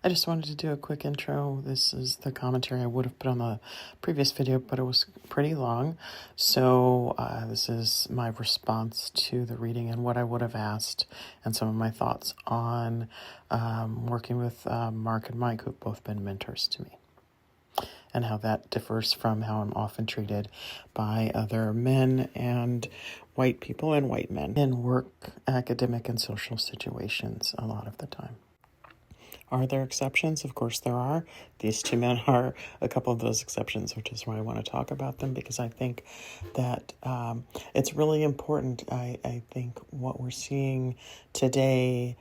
I just wanted to do a quick intro. This is the commentary I would have put on the previous video, but it was pretty long. So this is my response to the reading and what I would have asked and some of my thoughts on working with Mark and Mike, who've both been mentors to me, and how that differs from how I'm often treated by other men and white people and white men in work, academic, and social situations a lot of the time. Are there exceptions? Of course there are. These two men are a couple of those exceptions, which is why I want to talk about them, because I think that it's really important. I think what we're seeing today,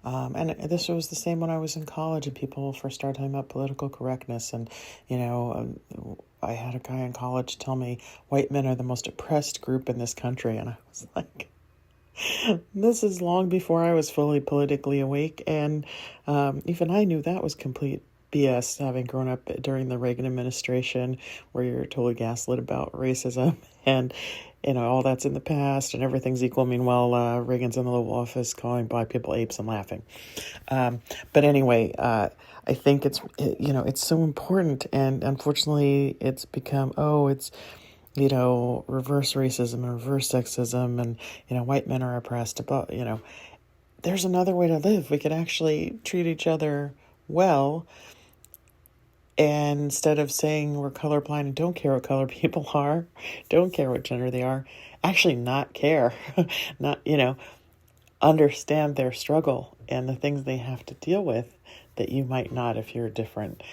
and this was the same when I was in college and people first started talking about political correctness. And, I had a guy in college tell me white men are the most oppressed group in this country. And I was like, this is long before I was fully politically awake, and even I knew that was complete BS, having grown up during the Reagan administration, where you're totally gaslit about racism, and all that's in the past, and everything's equal. Meanwhile, Reagan's in the Oval Office calling black people apes and laughing. But anyway, I think it's so important, and unfortunately, it's become reverse racism and reverse sexism, and white men are oppressed. But, there's another way to live. We could actually treat each other well. And instead of saying we're colorblind and don't care what color people are, don't care what gender they are, actually not care, not, understand their struggle and the things they have to deal with that you might not if you're a different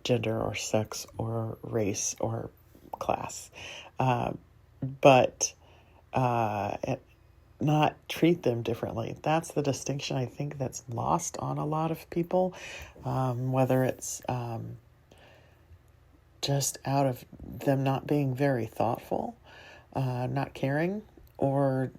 gender or sex or race or class, but not treat them differently. That's the distinction I think that's lost on a lot of people, whether it's just out of them not being very thoughtful, not caring, or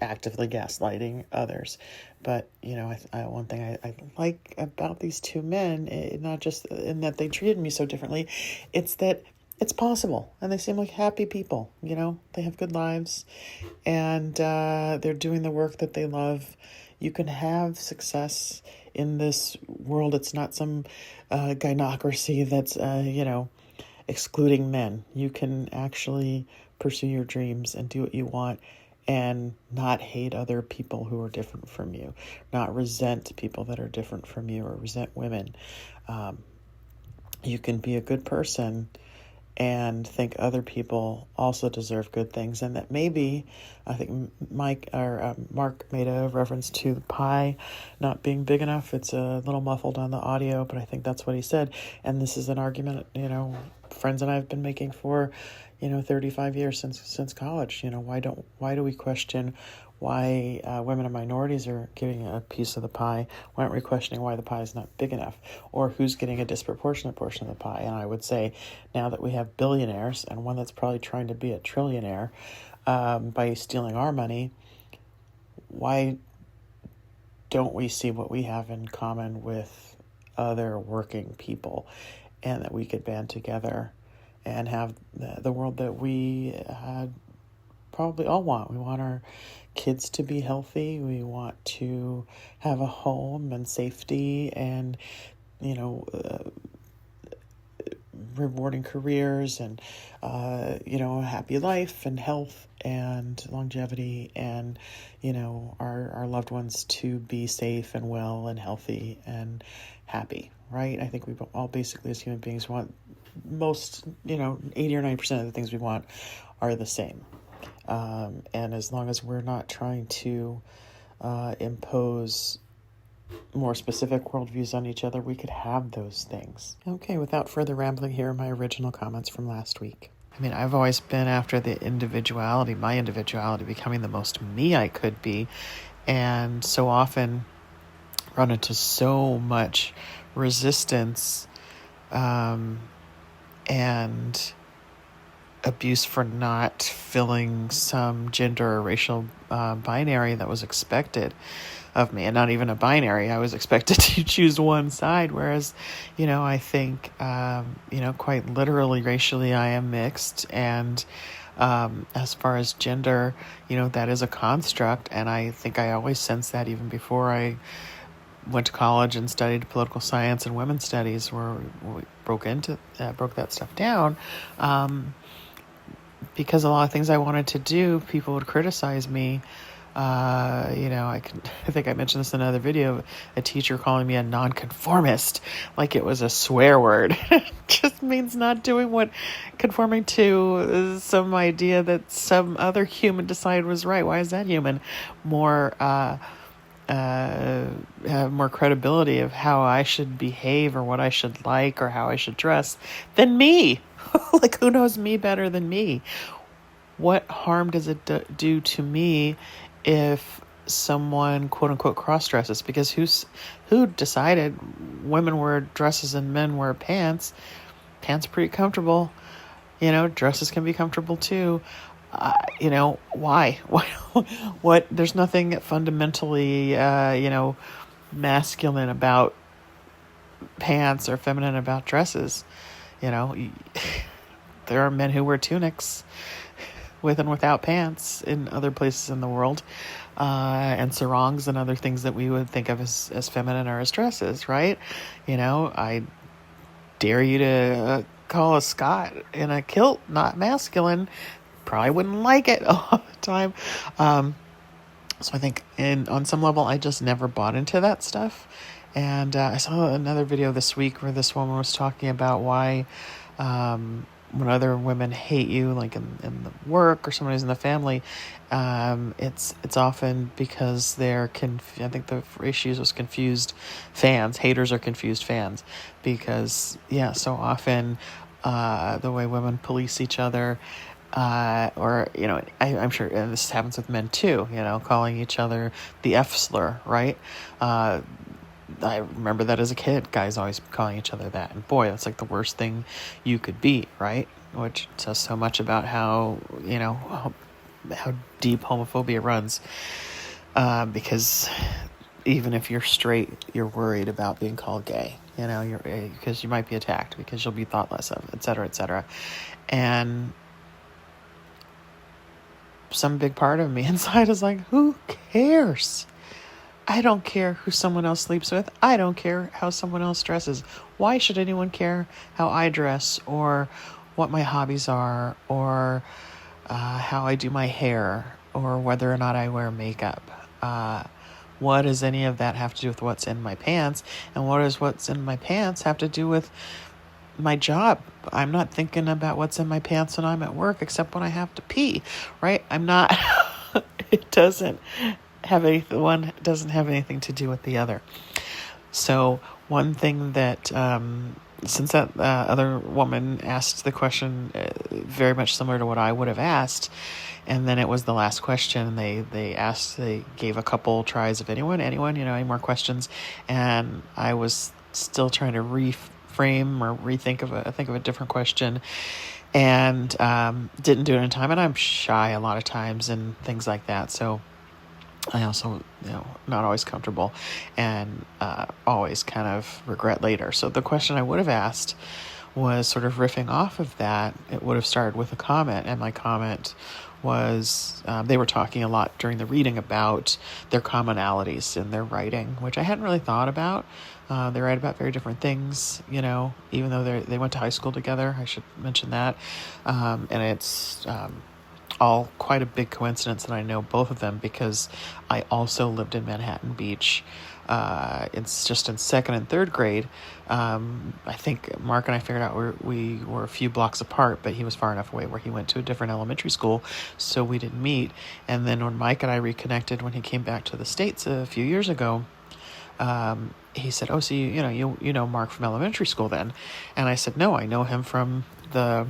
actively gaslighting others. But one thing I like about these two men, not just in that they treated me so differently, it's that it's possible, and they seem like happy people. They have good lives, and they're doing the work that they love. You can have success in this world. It's not some gynocracy that's excluding men. You can actually pursue your dreams and do what you want, and not hate other people who are different from you, not resent people that are different from you, or resent women. You can be a good person and think other people also deserve good things, and that maybe, I think Mark made a reference to the pie not being big enough. It's a little muffled on the audio, but I think that's what he said. And this is an argument, friends and I have been making for, 35 years since college. Why do we question why women and minorities are getting a piece of the pie? Why aren't we questioning why the pie is not big enough, or who's getting a disproportionate portion of the pie? And I would say, now that we have billionaires and one that's probably trying to be a trillionaire by stealing our money, why don't we see what we have in common with other working people, and that we could band together and have the world that we probably all want? We want our kids to be healthy. We want to have a home and safety and, rewarding careers and, a happy life and health and longevity, and, our loved ones to be safe and well and healthy and happy, right? I think we all basically as human beings want most, 80 or 90% of the things we want are the same. And as long as we're not trying to impose more specific worldviews on each other, we could have those things. Okay, without further rambling, here are my original comments from last week. I've always been after my individuality, becoming the most me I could be, and so often run into so much resistance and abuse for not filling some gender or racial binary that was expected of me, and not even a binary. I was expected to choose one side, whereas, I think, quite literally, racially, I am mixed, and as far as gender, that is a construct, and I think I always sensed that even before I went to college and studied political science and women's studies, where we broke that stuff down. Because a lot of things I wanted to do, people would criticize me. I think I mentioned this in another video, a teacher calling me a nonconformist, like it was a swear word. It just means not doing what conforming to some idea that some other human decided was right. Why is that human have more credibility of how I should behave or what I should like or how I should dress than me? Like, who knows me better than me? What harm does it do to me if someone quote unquote cross dresses? Because who decided women wear dresses and men wear pants? Pants are pretty comfortable. Dresses can be comfortable too. Why? What? There's nothing fundamentally, masculine about pants or feminine about dresses. There are men who wear tunics with and without pants in other places in the world, and sarongs and other things that we would think of as feminine or as dresses, right? I dare you to call a Scot in a kilt not masculine. Probably wouldn't like it all the time. So I think on some level, I just never bought into that stuff. And I saw another video this week where this woman was talking about why when other women hate you, like in the work or someone who's in the family, it's often because they're I think the issues was confused fans. Haters are confused fans because so often the way women police each other. I'm sure, and this happens with men too, calling each other the F slur, right? I remember that as a kid, guys always calling each other that. And boy, that's like the worst thing you could be, right? Which says so much about how deep homophobia runs. Because even if you're straight, you're worried about being called gay, because you might be attacked, because you'll be thought less of, et cetera, et cetera. And some big part of me inside is like, who cares? I don't care who someone else sleeps with. I don't care how someone else dresses. Why should anyone care how I dress or what my hobbies are or how I do my hair or whether or not I wear makeup? What does any of that have to do with what's in my pants? And what does what's in my pants have to do with my job? I'm not thinking about what's in my pants when I'm at work, except when I have to pee, right? I'm not, it doesn't have anything, one doesn't have anything to do with the other. So one thing that, since that other woman asked the question very much similar to what I would have asked, and then it was the last question, they gave a couple tries of anyone, any more questions, and I was still trying to reframe or think of a different question, and didn't do it in time. And I'm shy a lot of times and things like that, so I also, not always comfortable and always kind of regret later. So the question I would have asked was sort of riffing off of that. It would have started with a comment, and my comment was they were talking a lot during the reading about their commonalities in their writing, which I hadn't really thought about. They write about very different things, even though they went to high school together. I should mention that. And it's all quite a big coincidence that I know both of them, because I also lived in Manhattan Beach. It's just in second and third grade. I think Mark and I figured out we were a few blocks apart, but he was far enough away where he went to a different elementary school, so we didn't meet. And then when Mike and I reconnected when he came back to the States a few years ago, he said, "Oh, so you know Mark from elementary school then?" And I said, "No, I know him from the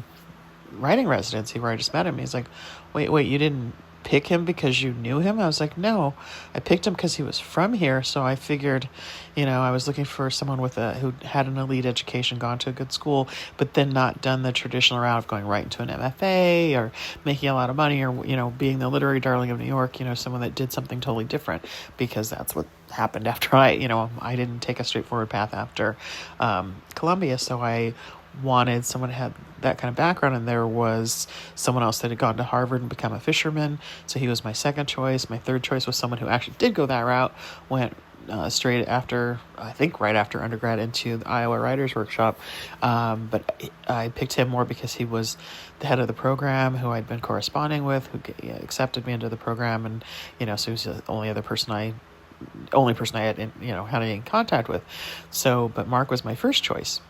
writing residency where I just met him." He's like, wait, you didn't pick him because you knew him? I was like, no, I picked him because he was from here. So I figured, I was looking for someone who had an elite education, gone to a good school, but then not done the traditional route of going right into an MFA or making a lot of money or, being the literary darling of New York, someone that did something totally different, because that's what happened after I didn't take a straightforward path after Columbia. So I wanted someone who had that kind of background, and there was someone else that had gone to Harvard and become a fisherman, so he was my second choice. My third choice was someone who actually did go that route, went straight after, I think right after undergrad, into the Iowa Writers Workshop. But I picked him more because he was the head of the program, who I'd been corresponding with, who accepted me into the program, and so he was the only person I had had any contact with. So, but Mark was my first choice.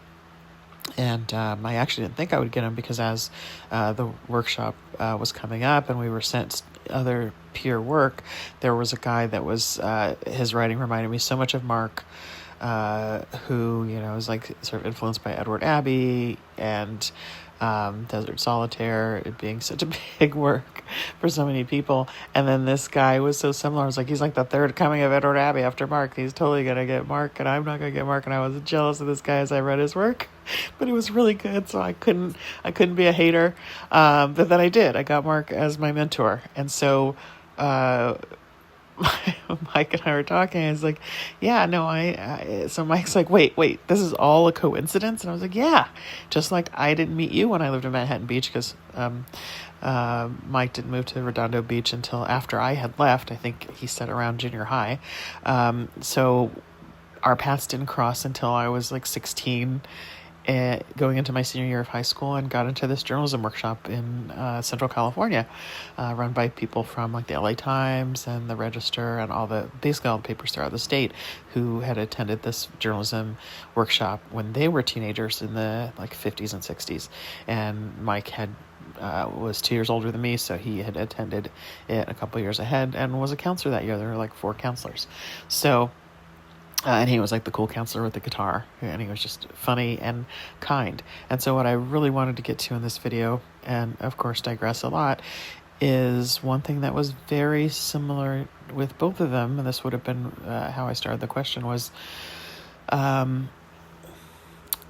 And I actually didn't think I would get him, because as the workshop was coming up and we were sent other peer work, there was a guy that was, his writing reminded me so much of Mark, who, was like sort of influenced by Edward Abbey and Desert Solitaire, it being such a big work for so many people. And then this guy was so similar. I was like, he's like the third coming of Edward Abbey after Mark. He's totally going to get Mark, and I'm not going to get Mark. And I was jealous of this guy as I read his work, but it was really good. So I couldn't be a hater. But then I did. I got Mark as my mentor. And so, Mike and I were talking. I was like, yeah, no, so Mike's like, wait, this is all a coincidence? And I was like, yeah, just like I didn't meet you when I lived in Manhattan Beach, because Mike didn't move to Redondo Beach until after I had left. I think he said around junior high. So our paths didn't cross until I was like 16, going into my senior year of high school, and got into this journalism workshop in Central California, run by people from like the LA Times and the Register and basically all the papers throughout the state, who had attended this journalism workshop when they were teenagers in the like 50s and 60s. And Mike was 2 years older than me, so he had attended it a couple years ahead and was a counselor that year. There were like 4 counselors. So and he was like the cool counselor with the guitar, and he was just funny and kind. And so what I really wanted to get to in this video, and of course digress a lot, is one thing that was very similar with both of them, and this would have been how I started the question, was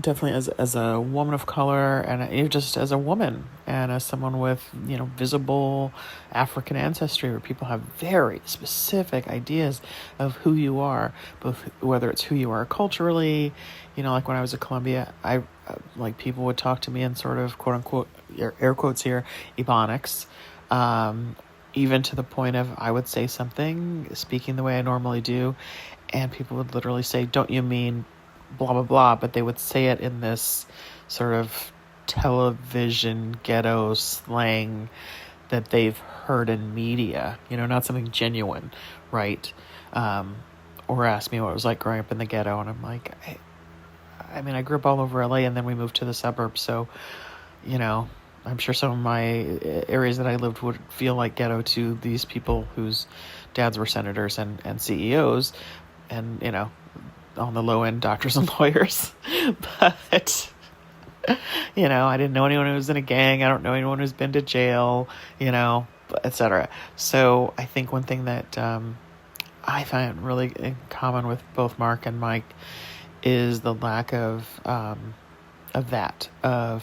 definitely as a woman of color, and just as a woman, and as someone with visible African ancestry, where people have very specific ideas of who you are, both whether it's who you are culturally, like when I was at Columbia, I like people would talk to me in sort of quote unquote, air quotes here, Ebonics, even to the point of I would say something speaking the way I normally do, and people would literally say, "Don't you mean blah, blah, blah," but they would say it in this sort of television ghetto slang that they've heard in media, not something genuine, right? Or ask me what it was like growing up in the ghetto, and I'm like, I grew up all over LA, and then we moved to the suburbs, so, I'm sure some of my areas that I lived would feel like ghetto to these people whose dads were senators and CEOs, and, on the low end, doctors and lawyers. But, I didn't know anyone who was in a gang. I don't know anyone who's been to jail, etc. So I think one thing that I find really in common with both Mark and Mike is the lack of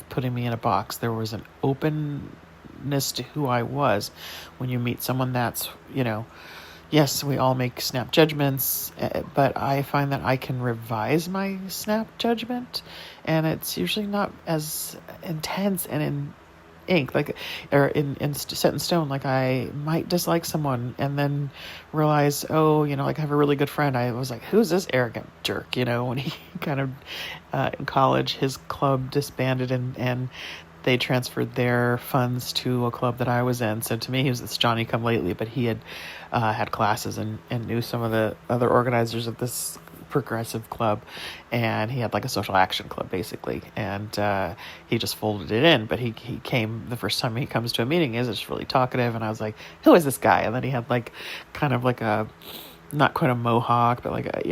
putting me in a box. There was an openness to who I was. When you meet someone that's, yes, we all make snap judgments, but I find that I can revise my snap judgment, and it's usually not as intense and in ink, or in set in stone. Like, I might dislike someone and then realize, like I have a really good friend. I was like, who's this arrogant jerk? When he kind of, in college, his club disbanded and they transferred their funds to a club that I was in. So to me, he was this Johnny come lately, but he had had classes and knew some of the other organizers of this progressive club, and he had like a social action club basically, and he just folded it in. But he came, the first time he comes to a meeting, is just really talkative, and I was like, who is this guy? And then he had like kind of like a, not quite a mohawk, but like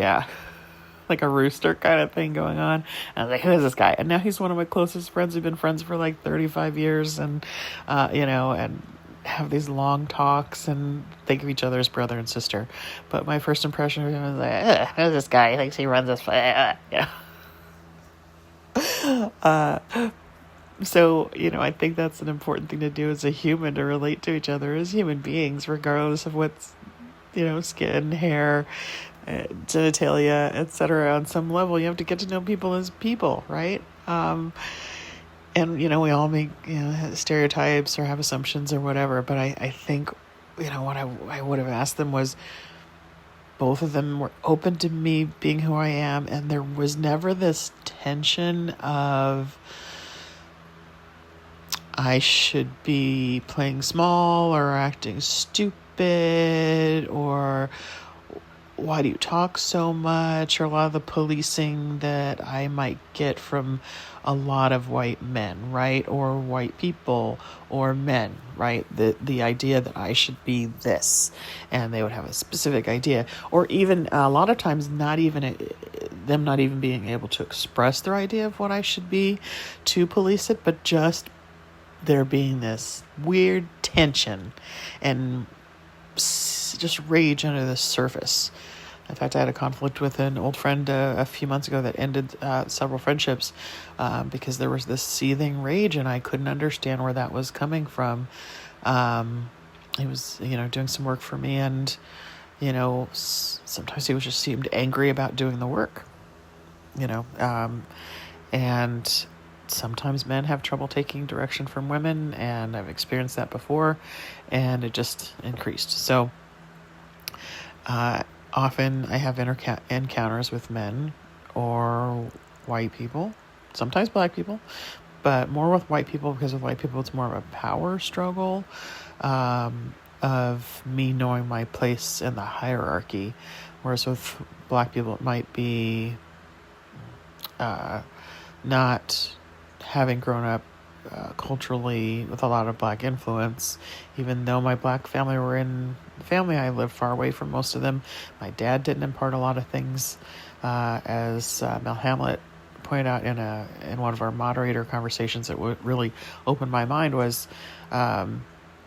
like a rooster kind of thing going on. And I was like, who is this guy? And now he's one of my closest friends. We've been friends for like 35 years, and and have these long talks and think of each other as brother and sister. But my first impression of him was like, who's this guy? He thinks he runs this, So, I think that's an important thing to do as a human, to relate to each other as human beings, regardless of what's, skin, hair, genitalia, etc. On some level, you have to get to know people as people, right? And, we all make, stereotypes or have assumptions or whatever. But I think, what I would have asked them was, both of them were open to me being who I am, and there was never this tension of I should be playing small or acting stupid, or why do you talk so much, or a lot of the policing that I might get from a lot of white men, right? Or white people or men, right? The idea that I should be this, and they would have a specific idea, or even a lot of times not even them not even being able to express their idea of what I should be to police it, but just there being this weird tension and just rage under the surface. In fact, I had a conflict with an old friend a few months ago that ended several friendships because there was this seething rage, and I couldn't understand where that was coming from. He was, doing some work for me, and, sometimes he was just seemed angry about doing the work, and sometimes men have trouble taking direction from women, and I've experienced that before, and it just increased. So, often I have encounters with men or white people, sometimes black people, but more with white people, because with white people it's more of a power struggle of me knowing my place in the hierarchy, whereas with black people it might be not having grown up culturally with a lot of black influence. Even though my black family were in the family, I lived far away from most of them. My dad didn't impart a lot of things, as Mel Hamlet pointed out in one of our moderator conversations that really opened my mind was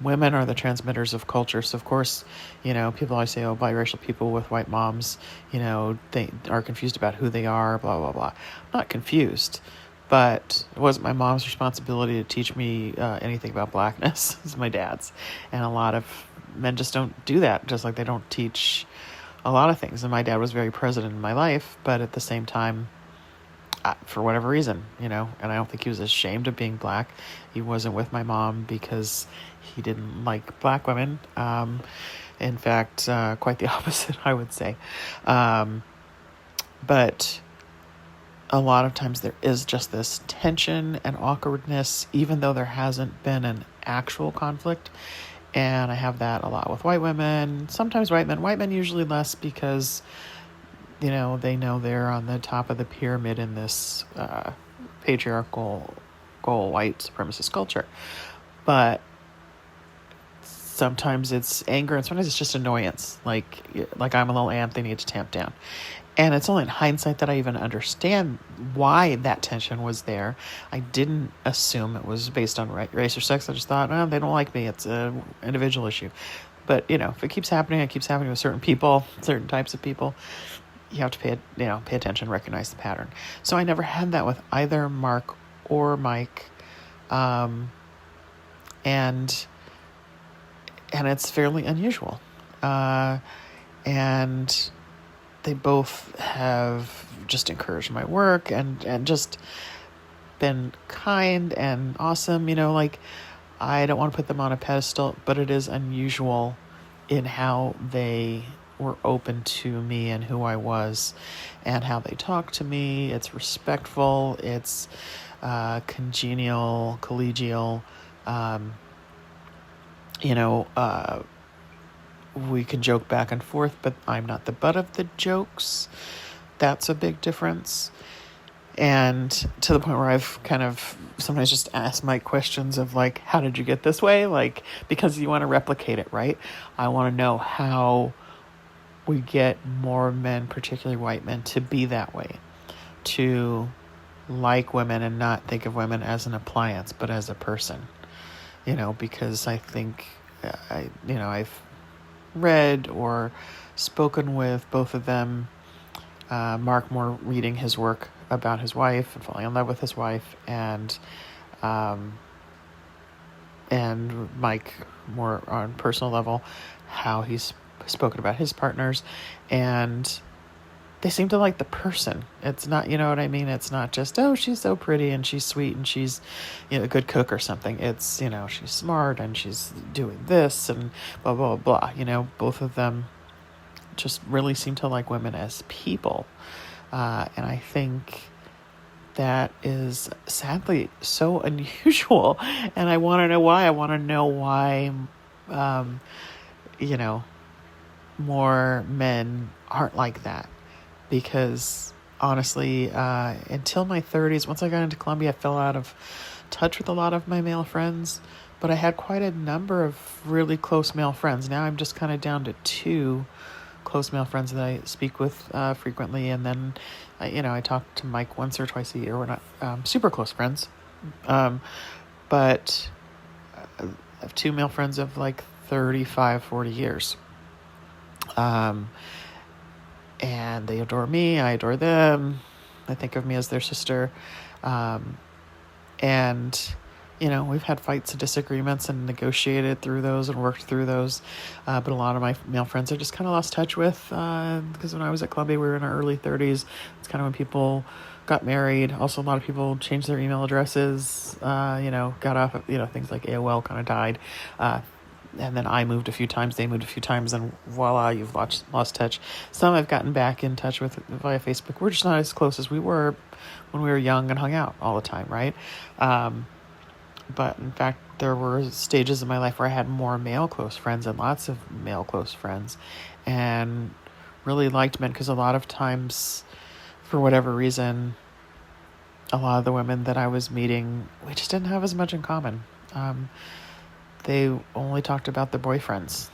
women are the transmitters of culture. So of course, people always say, oh, biracial people with white moms, they are confused about who they are, blah, blah, blah. I'm not confused. But it wasn't my mom's responsibility to teach me anything about blackness. It's my dad's. And a lot of men just don't do that, just like they don't teach a lot of things. And my dad was very present in my life, but at the same time, for whatever reason, and I don't think he was ashamed of being black. He wasn't with my mom because he didn't like black women. In fact, quite the opposite, I would say. But a lot of times there is just this tension and awkwardness, even though there hasn't been an actual conflict. And I have that a lot with white women, sometimes white men. White men usually less because, they know they're on the top of the pyramid in this patriarchal white supremacist culture. But sometimes it's anger, and sometimes it's just annoyance. Like I'm a little ant, they need to tamp down. And it's only in hindsight that I even understand why that tension was there. I didn't assume it was based on race or sex. I just thought, oh, they don't like me. It's an individual issue. But, if it keeps happening, it keeps happening with certain people, certain types of people. You have to pay attention, recognize the pattern. So I never had that with either Mark or Mike. And it's fairly unusual. And they both have just encouraged my work and just been kind and awesome. I don't want to put them on a pedestal, but it is unusual in how they were open to me and who I was and how they talk to me. It's respectful. It's congenial, collegial. We can joke back and forth, but I'm not the butt of the jokes. That's a big difference. And to the point where I've kind of sometimes just asked Mike questions of how did you get this way? Because you want to replicate it, right? I want to know how we get more men, particularly white men, to be that way, to like women and not think of women as an appliance, but as a person, because I think, I've read or spoken with both of them, Mark more reading his work about his wife and falling in love with his wife, and Mike more on personal level, how he's spoken about his partners, and they seem to like the person. It's not, you know what I mean? It's not just, oh, she's so pretty and she's sweet and she's, a good cook or something. It's, she's smart and she's doing this and blah, blah, blah. Both of them just really seem to like women as people. And I think that is sadly so unusual. And I want to know why. I want to know why, you know, more men aren't like that. Because honestly, until my 30s, once I got into Columbia, I fell out of touch with a lot of my male friends, but I had quite a number of really close male friends. Now I'm just kind of down to 2 close male friends that I speak with frequently, and then I talk to Mike once or twice a year. We're not super close friends, but I have 2 male friends of like 35, 40 years. And they adore me, I adore them. They think of me as their sister. And, we've had fights and disagreements and negotiated through those and worked through those. But a lot of my male friends I just kind of lost touch with, because when I was at Columbia, we were in our early 30s. It's kind of when people got married. Also, a lot of people changed their email addresses, got off, things like AOL kind of died. And then I moved a few times, they moved a few times, and voila, you've lost touch. Some I've gotten back in touch with via Facebook. We're just not as close as we were when we were young and hung out all the time, right? But in fact, there were stages in my life where I had more male close friends and lots of male close friends, and really liked men, because a lot of times, for whatever reason, a lot of the women that I was meeting, we just didn't have as much in common. They only talked about their boyfriends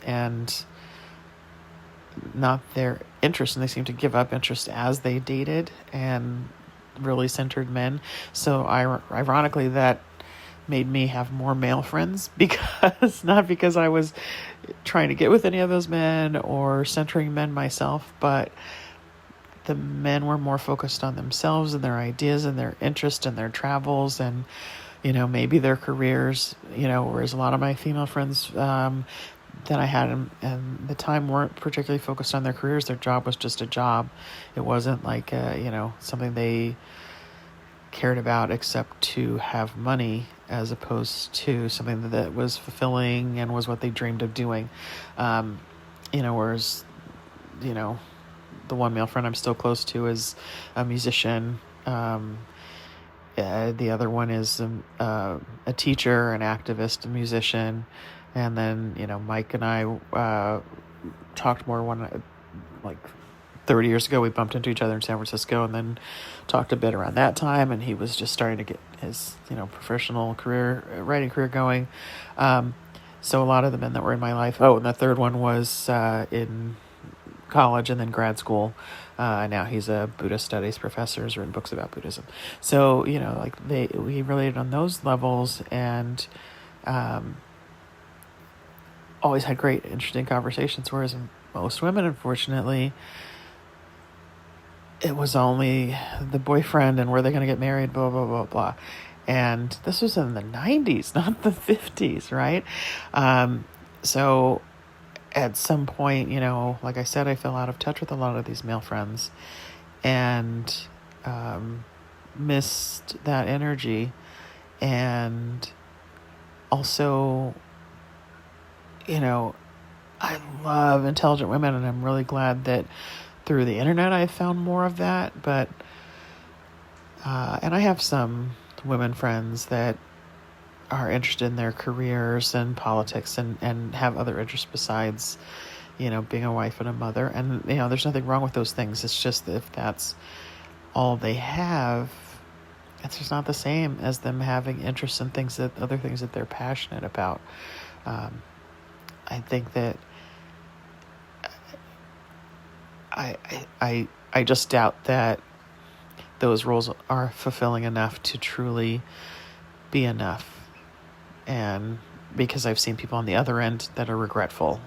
and not their interest, and they seemed to give up interest as they dated and really centered men. So ironically, that made me have more male friends, because not because I was trying to get with any of those men or centering men myself, but the men were more focused on themselves and their ideas and their interest and their travels and maybe their careers, whereas a lot of my female friends that I had and the time weren't particularly focused on their careers. Their job was just a job. It wasn't like, something they cared about except to have money, as opposed to something that was fulfilling and was what they dreamed of doing. Whereas, the one male friend I'm still close to is a musician. The other one is a teacher, an activist, a musician. And then, Mike and I talked more like 30 years ago. We bumped into each other in San Francisco and then talked a bit around that time. And he was just starting to get his, professional writing career going. So a lot of the men that were in my life. Oh, and the third one was in college and then grad school. Now he's a Buddhist studies professor, has written books about Buddhism. So, we related on those levels, and always had great, interesting conversations. Whereas most women, unfortunately, it was only the boyfriend and were they going to get married, blah, blah, blah, blah. And this was in the 90s, not the 50s, right? So at some point, like I said, I fell out of touch with a lot of these male friends and missed that energy. And also, I love intelligent women, and I'm really glad that through the internet I found more of that. But, and I have some women friends that are interested in their careers and politics and have other interests besides, being a wife and a mother. And, there's nothing wrong with those things. It's just that if that's all they have, it's just not the same as them having interests in other things that they're passionate about. I think that I just doubt that those roles are fulfilling enough to truly be enough. And because I've seen people on the other end that are regretful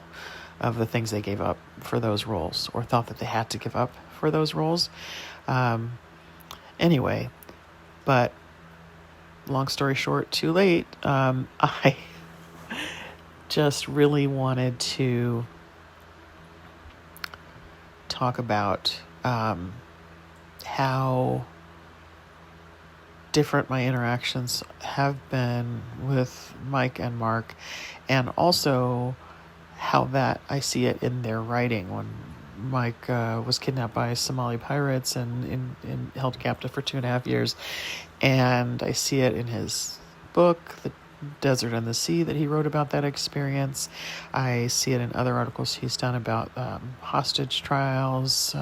of the things they gave up for those roles, or thought that they had to give up for those roles. Anyway, but long story short, too late. I just really wanted to talk about how different my interactions have been with Mike and Mark, and also how that I see it in their writing. When Mike was kidnapped by Somali pirates and held captive for 2.5 years, and I see it in his book, The Desert and the Sea, that he wrote about that experience. I see it in other articles he's done about hostage trials,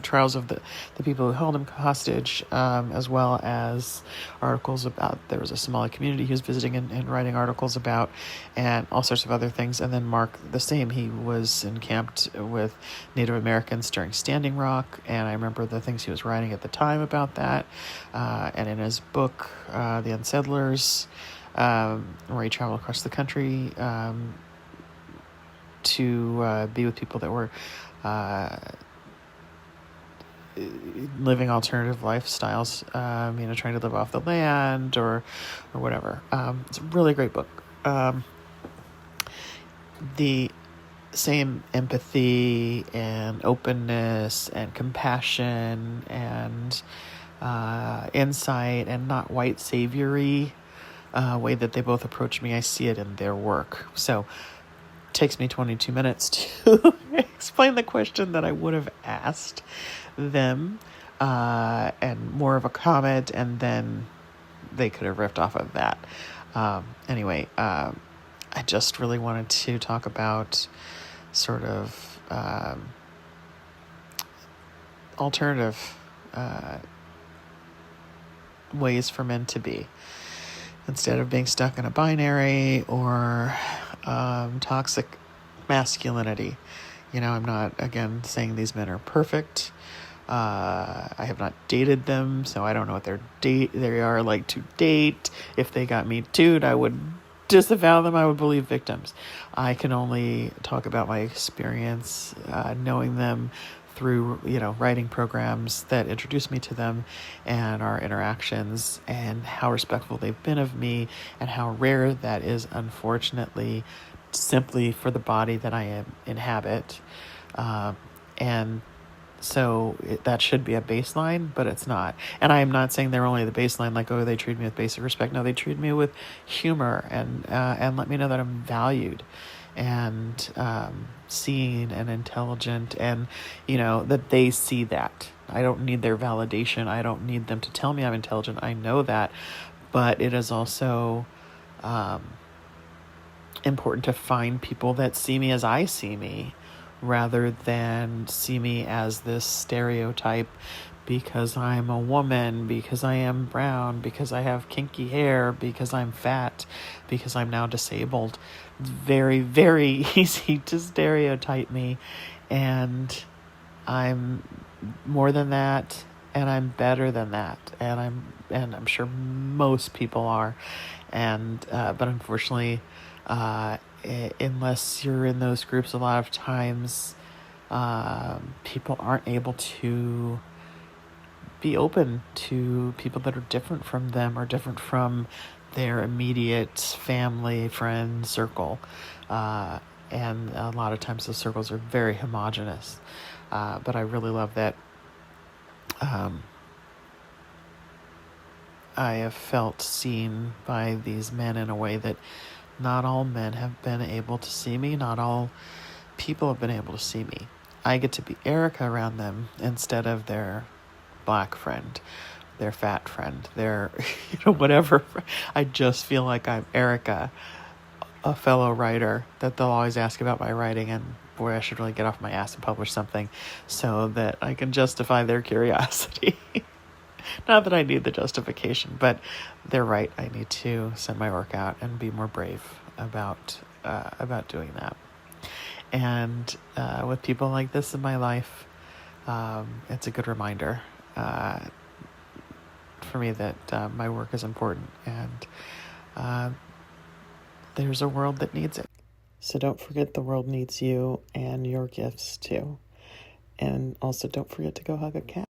trials of the people who held him hostage, as well as articles about, there was a Somali community he was visiting and writing articles about, and all sorts of other things. And then Mark, the same, he was encamped with Native Americans during Standing Rock, and I remember the things he was writing at the time about that. And in his book, The Unsettlers, where he traveled across the country to be with people that were living alternative lifestyles, trying to live off the land or whatever. It's a really great book. The same empathy and openness and compassion and insight and not white saviory way that they both approach me, I see it in their work. So it takes me 22 minutes to explain the question that I would have asked them, and more of a comment, and then they could have riffed off of that. Anyway, I just really wanted to talk about sort of alternative ways for men to be, instead of being stuck in a binary or toxic masculinity. I'm not, again, saying these men are perfect. I have not dated them, so I don't know what they are like to date. If they got me too'd, I would disavow them. I would believe victims. I can only talk about my experience, knowing them through, writing programs that introduce me to them, and our interactions, and how respectful they've been of me, and how rare that is, unfortunately, simply for the body that I inhabit. And so that should be a baseline, but it's not. And I am not saying they're only the baseline, like, oh, they treat me with basic respect. No, they treat me with humor and let me know that I'm valued and seen and intelligent, and, that they see that. I don't need their validation. I don't need them to tell me I'm intelligent. I know that. But it is also important to find people that see me as I see me, rather than see me as this stereotype because I'm a woman, because I am brown, because I have kinky hair, because I'm fat, because I'm now disabled. It's very, very easy to stereotype me, and I'm more than that, and I'm better than that, and I'm sure most people are, but unfortunately, unless you're in those groups, a lot of times people aren't able to be open to people that are different from them or different from their immediate family, friend circle. And a lot of times those circles are very homogenous. But I really love that I have felt seen by these men in a way that not all men have been able to see me. Not all people have been able to see me. I get to be Erica around them instead of their black friend, their fat friend, their, whatever. I just feel like I'm Erica, a fellow writer that they'll always ask about my writing, and boy, I should really get off my ass and publish something so that I can justify their curiosity. Not that I need the justification, but they're right. I need to send my work out and be more brave about doing that. And with people like this in my life, it's a good reminder for me that my work is important, and there's a world that needs it. So don't forget the world needs you and your gifts too. And also don't forget to go hug a cat.